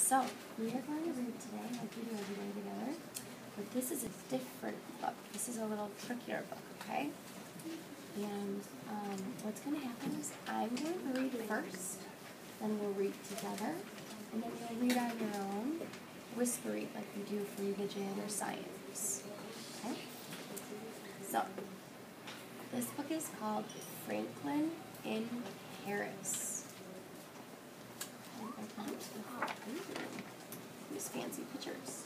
So, we are going to read today, like we do every day together, but this is a different book. This is a little trickier book, okay? And what's going to happen is I'm going to read first, then we'll read together, and then you'll read on your own, whisper read like we do for religion or science, okay? So, this book is called Franklin in Paris. These fancy pictures.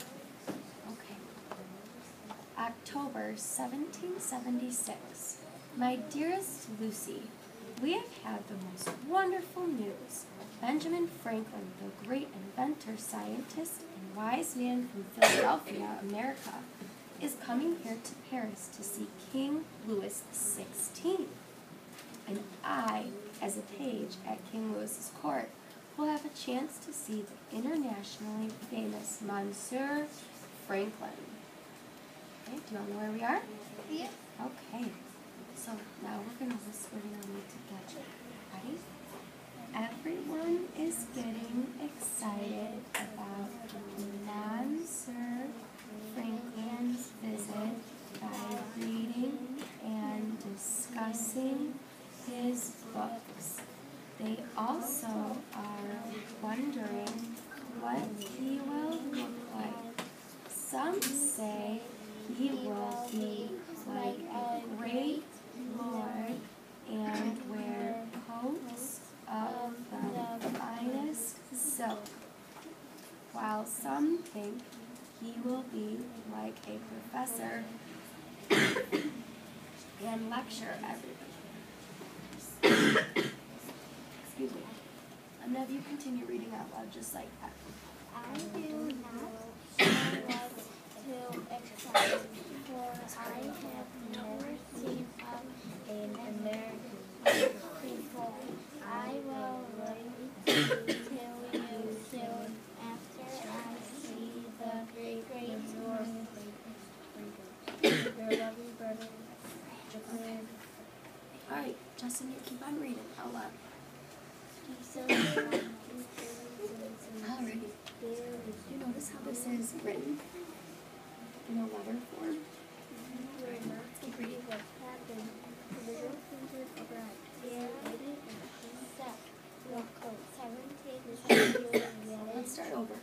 Okay. October 1776. My dearest Lucy, we have had the most wonderful news. Benjamin Franklin, the great inventor, scientist, and wise man from Philadelphia, America, is coming here to Paris to see King Louis XVI. And I, as a page at King Louis's court, will have a chance to see the internationally famous Monsieur Franklin. Okay, do you all know where we are? Yeah. Okay, so now we're going to whisper it on together. Ready? Everyone is getting excited about Monsieur Franklin's visit by reading and discussing his books. They also are wondering what he will look like. Some say he will be like a great lord and wear coats of the finest silk, while some think he will be like a professor and lecture everybody. Excuse me. And then you continue reading out loud just like that. I do not know what to expect, for I have never seen an American before. I will wait till you soon after I see the great north. Alright, Justin, you keep on reading out loud. Alright. You notice how this is written in a letter form? Let's keep reading. Let's start over.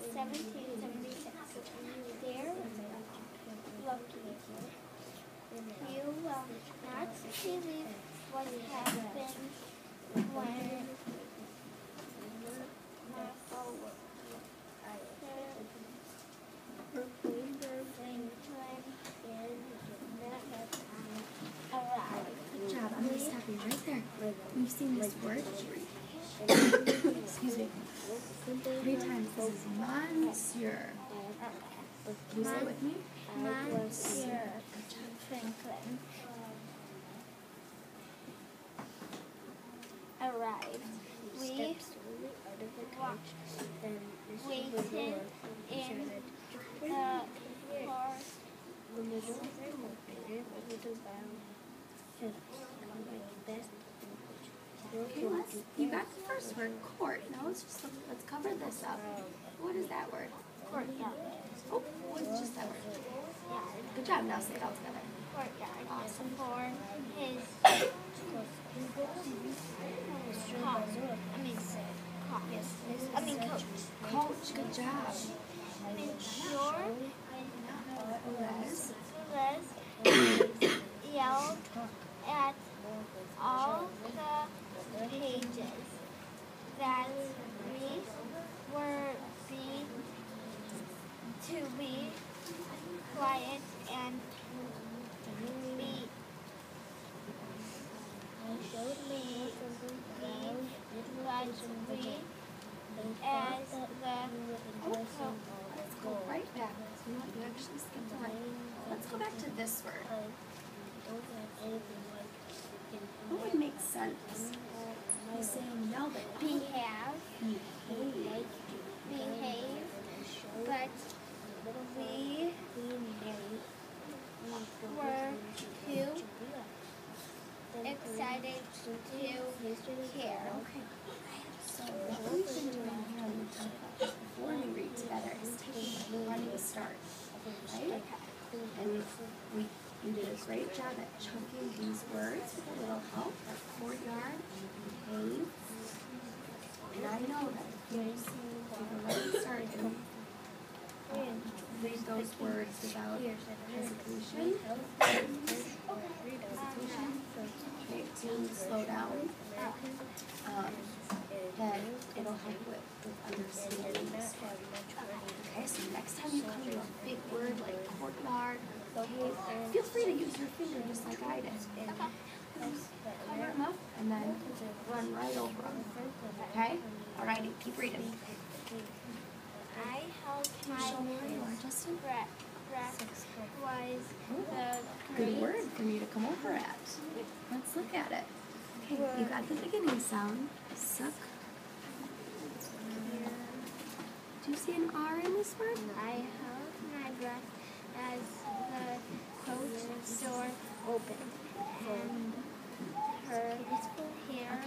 December 1776. Dear Lucky, you will not believe what happened when Good job. I'm going to stop you right there. We've seen this word. Excuse me. 3 times. This is Monsieur. Can you say it with me? Monsieur Franklin arrived. We waited in the court. Okay, you got the first word, court. Now let's cover this up. What is that word? Courtyard. Oh, it's just that word. Good job. Now say it all together. Courtyard. Awesome. For his coach. Coach, good job. Monsieur Les. yelled at all the pages that we were to be quiet and be as the Let's go right back. So you actually skipped a line. Let's go back to this word. What would make sense? You say yelled at. behave, but we were too excited decided to care. Okay. So what we've been doing here on the podcast before we read together is taking a running start, right? And you did a great job at chunking these words with a little help, like courtyard, cave. And I know that if you take a running start and read those words without hesitation, to slow down, then it'll help with understanding this word. Okay, so next time you come to a big word like courtyard, feel free to use your finger just like I did. Cover them up and then run right over them. Okay? Alrighty, keep reading. I held Can you show me where you are, Justin? breath was the Good word for me to come over at. Let's look at it. Okay, you got the beginning sound. Suck. Do you see an R in this word? I held my breath as the coach door opened, and her hair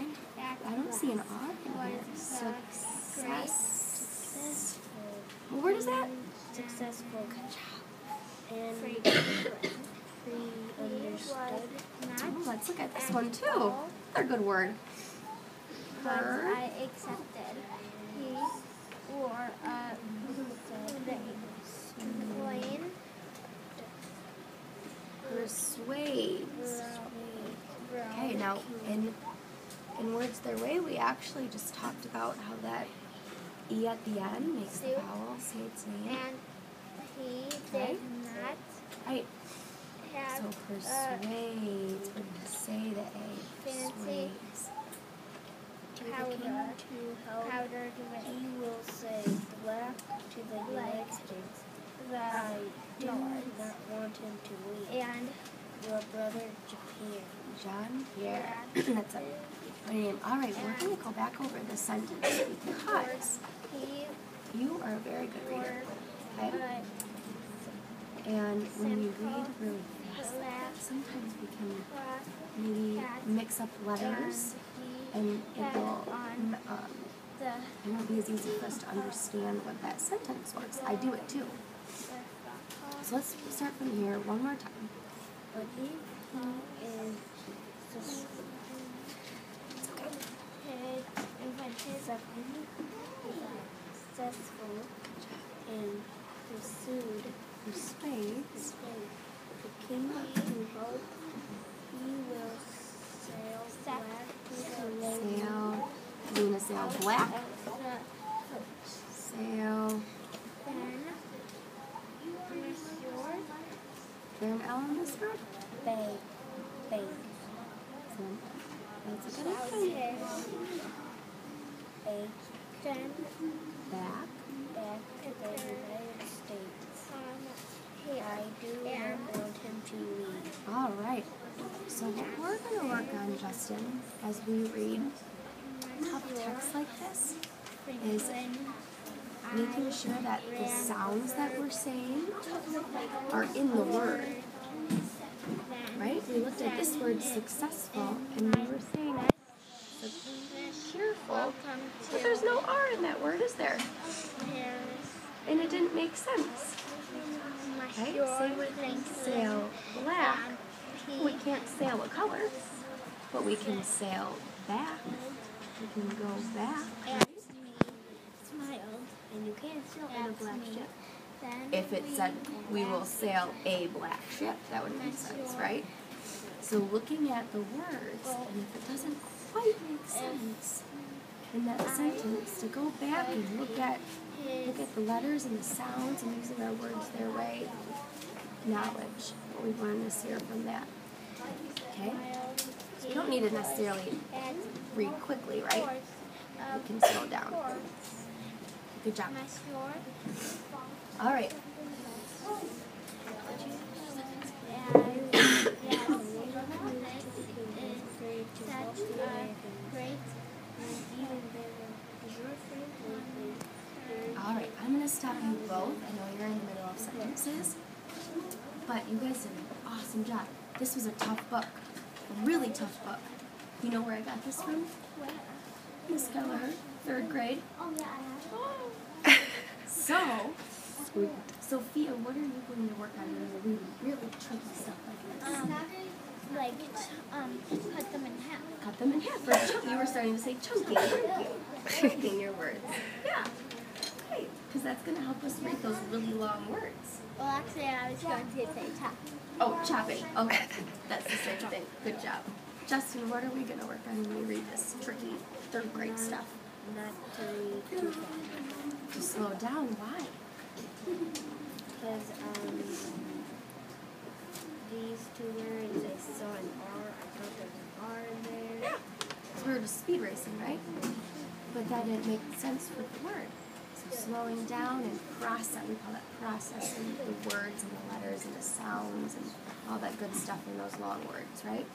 I don't see an R in here. Success. What word is that? Successful. Good job. And Oh, let's look at this one too. Another good word. But Heard. I accepted. He wore a plain Persuades. Okay, now in words their way, we actually just talked about how that E at the end makes the vowel say its name. and he Right? did not Right. have So persuades, when you say the A, persuades. powdered with He will say black to the United States. the I do not want him to leave. and Your brother Japan. John Pierre. That's a funny name. All right, we're going to go back over the sentence because he you are a very good reader. Okay? but And when you read really fast, sometimes we can maybe mix up letters and it won't be as easy for us to understand what that sentence was. I do it too. So let's start from here one more time. But if he is successful and Persuades. the king who hope he will sail black to the lady. Sail. You gonna sail black? Sail. Is there an L in this word? Bang. That's a good one. Back. Back to the United States. I do not want him to leave. All right. So what we're going to work on, Justin, as we read tough text like this, is making sure that the sounds that we're saying are in the word. Right? We looked at this word successful, and we were saying cheerful, but there's no R in that word, is there? And it didn't make sense. Okay? Same with sail black. We can't sail a color, but we can sail back. We can go back. Smiled. And you can't sail in a black ship. If it said, we will sail a black ship, that would make sense, right? So looking at the words, and if it doesn't quite make sense in that sentence, to go back and look at the letters and the sounds and using our words their way, knowledge, what we've learned this year from that. Okay? So you don't need to necessarily read quickly, right? You can slow down. Good job. All right. All right, I'm going to stop you both. I know you're in the middle of sentences, but you guys did an awesome job. This was a tough book, a really tough book. You know where I got this from? Where? Miss Kelleher, 3rd grade. Oh, yeah, I have. So, Sophia, what are you going to work on when you're reading really tricky stuff like this? Cut them in half. Cut them in half. Or you were starting to say chunking, weren't you? Chunking your words. Yeah. Great. Because that's going to help us read those really long words. Well, actually, I was going to say chop. Oh, chopping. Okay. That's the same thing. Good job. Justin, what are we going to work on when we read this tricky 3rd grade stuff? Not to read too fast. To slow down. Why? Because these 2 words, I saw an R. I thought there was an R in there. Yeah. So we were just speed racing, right? But that didn't make sense with the word. So slowing down and we call that processing the words and the letters and the sounds and all that good stuff in those long words, right?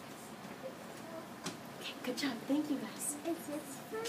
Okay, good job. Thank you, guys. Is this fun?